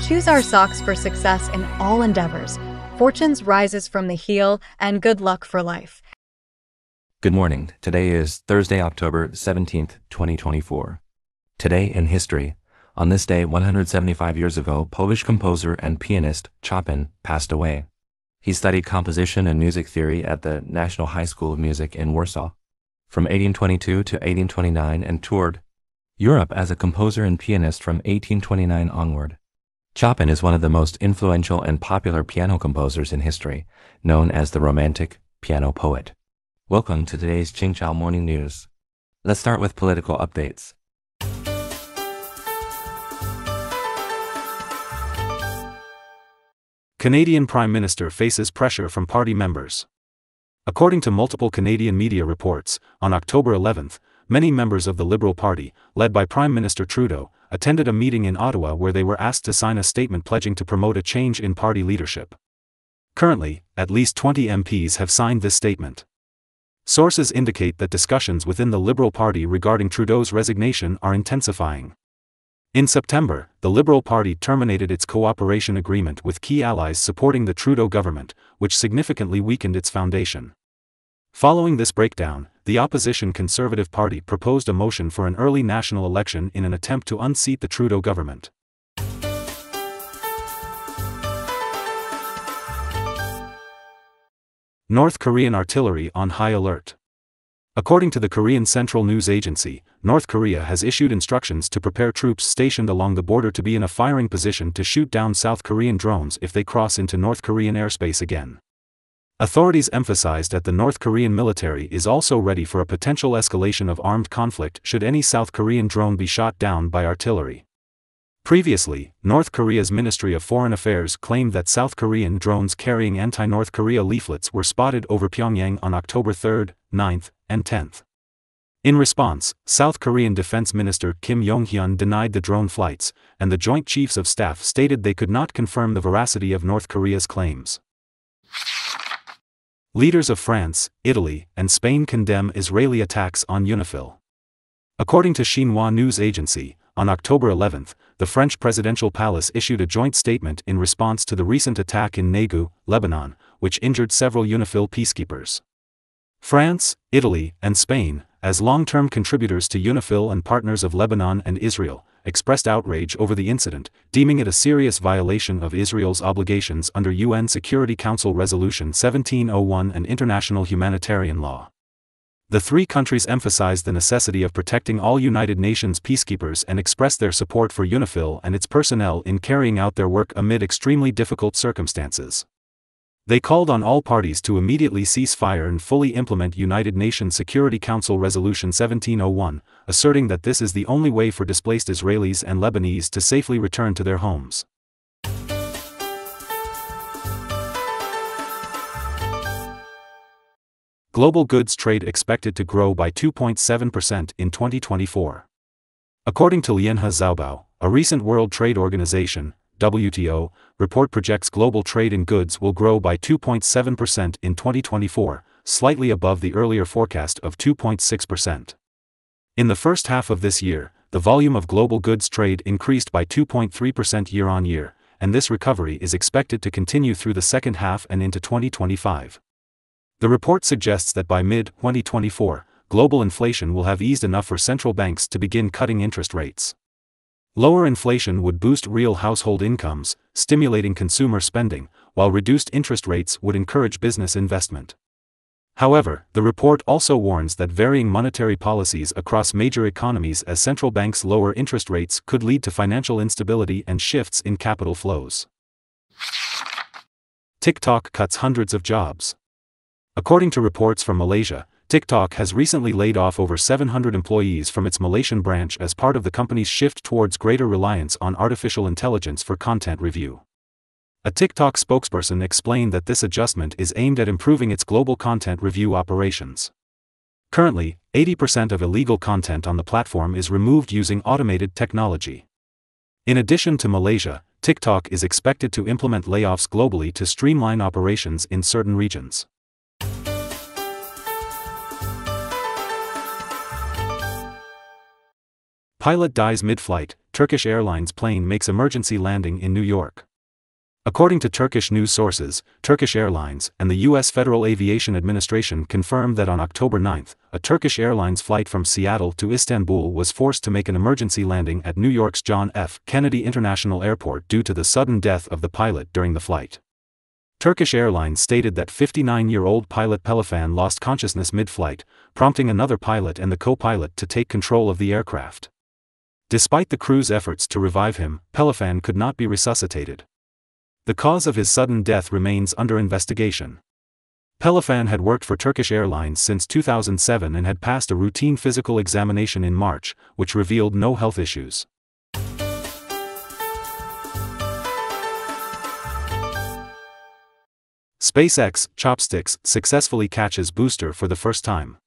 choose our socks for success in all endeavors. Fortunes rises from the heel, and good luck for life. Good morning. Today is Thursday, October 17th, 2024. Today in history. On this day 175 years ago, Polish composer and pianist Chopin passed away. He studied composition and music theory at the National High School of Music in Warsaw from 1822 to 1829 and toured Europe as a composer and pianist from 1829 onward. Chopin is one of the most influential and popular piano composers in history, known as the Romantic piano poet. Welcome to today's Qingchao Morning News. Let's start with political updates. Canadian Prime Minister faces pressure from party members. According to multiple Canadian media reports, on October 11th, many members of the Liberal Party, led by Prime Minister Trudeau, attended a meeting in Ottawa where they were asked to sign a statement pledging to promote a change in party leadership. Currently, at least 20 MPs have signed this statement. Sources indicate that discussions within the Liberal Party regarding Trudeau's resignation are intensifying. In September, the Liberal Party terminated its cooperation agreement with key allies supporting the Trudeau government, which significantly weakened its foundation. Following this breakdown, the opposition Conservative Party proposed a motion for an early national election in an attempt to unseat the Trudeau government. North Korean artillery on high alert. According to the Korean Central News Agency, North Korea has issued instructions to prepare troops stationed along the border to be in a firing position to shoot down South Korean drones if they cross into North Korean airspace again. Authorities emphasized that the North Korean military is also ready for a potential escalation of armed conflict should any South Korean drone be shot down by artillery. Previously, North Korea's Ministry of Foreign Affairs claimed that South Korean drones carrying anti-North Korea leaflets were spotted over Pyongyang on October 3, 9th, and 10th. In response, South Korean Defense Minister Kim Yong-hyun denied the drone flights, and the Joint Chiefs of Staff stated they could not confirm the veracity of North Korea's claims. Leaders of France, Italy, and Spain condemn Israeli attacks on UNIFIL. According to Xinhua News Agency, on October 11, the French presidential palace issued a joint statement in response to the recent attack in Negu, Lebanon, which injured several UNIFIL peacekeepers. France, Italy, and Spain, as long-term contributors to UNIFIL and partners of Lebanon and Israel, expressed outrage over the incident, deeming it a serious violation of Israel's obligations under UN Security Council Resolution 1701 and international humanitarian law. The three countries emphasized the necessity of protecting all United Nations peacekeepers and expressed their support for UNIFIL and its personnel in carrying out their work amid extremely difficult circumstances. They called on all parties to immediately cease fire and fully implement United Nations Security Council Resolution 1701, asserting that this is the only way for displaced Israelis and Lebanese to safely return to their homes. Global goods trade expected to grow by 2.7% in 2024. According to Lianhe Zhaobao, a recent World Trade Organization (WTO) report projects global trade in goods will grow by 2.7% in 2024, slightly above the earlier forecast of 2.6%. In the first half of this year, the volume of global goods trade increased by 2.3% year-on-year, and this recovery is expected to continue through the second half and into 2025. The report suggests that by mid-2024, global inflation will have eased enough for central banks to begin cutting interest rates. Lower inflation would boost real household incomes, stimulating consumer spending, while reduced interest rates would encourage business investment. However, the report also warns that varying monetary policies across major economies as central banks lower interest rates could lead to financial instability and shifts in capital flows. TikTok cuts hundreds of jobs. According to reports from Malaysia, TikTok has recently laid off over 700 employees from its Malaysian branch as part of the company's shift towards greater reliance on artificial intelligence for content review. A TikTok spokesperson explained that this adjustment is aimed at improving its global content review operations. Currently, 80% of illegal content on the platform is removed using automated technology. In addition to Malaysia, TikTok is expected to implement layoffs globally to streamline operations in certain regions. Pilot dies mid-flight, Turkish Airlines plane makes emergency landing in New York. According to Turkish news sources, Turkish Airlines and the U.S. Federal Aviation Administration confirmed that on October 9, a Turkish Airlines flight from Seattle to Istanbul was forced to make an emergency landing at New York's John F. Kennedy International Airport due to the sudden death of the pilot during the flight. Turkish Airlines stated that 59-year-old pilot Pelefan lost consciousness mid-flight, prompting another pilot and the co-pilot to take control of the aircraft. Despite the crew's efforts to revive him, Pelefan could not be resuscitated. The cause of his sudden death remains under investigation. Pelefan had worked for Turkish Airlines since 2007 and had passed a routine physical examination in March, which revealed no health issues. SpaceX Chopsticks successfully catches booster for the first time.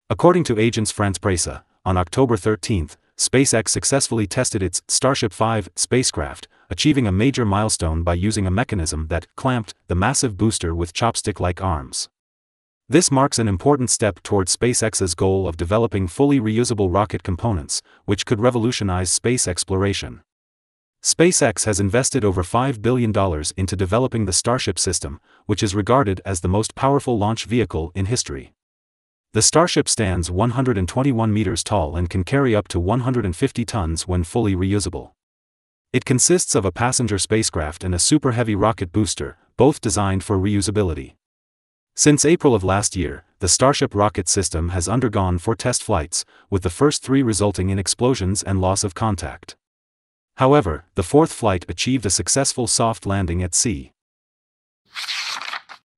According to Agence France-Presse, on October 13, SpaceX successfully tested its Starship 5 spacecraft, achieving a major milestone by using a mechanism that clamped the massive booster with chopstick-like arms. This marks an important step toward SpaceX's goal of developing fully reusable rocket components, which could revolutionize space exploration. SpaceX has invested over $5 billion into developing the Starship system, which is regarded as the most powerful launch vehicle in history. The Starship stands 121 meters tall and can carry up to 150 tons when fully reusable. It consists of a passenger spacecraft and a super heavy rocket booster, both designed for reusability. Since April of last year, the Starship rocket system has undergone 4 test flights, with the first 3 resulting in explosions and loss of contact. However, the 4th flight achieved a successful soft landing at sea.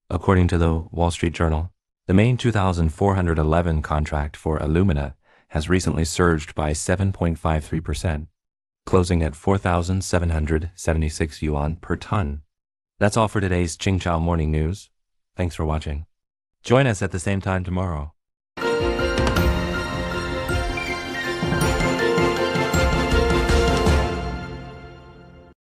According to the Wall Street Journal, the main 2,411 contract for Illumina has recently surged by 7.53%, closing at 4,776 yuan per ton. That's all for today's Qingchao Morning News. Thanks for watching. Join us at the same time tomorrow.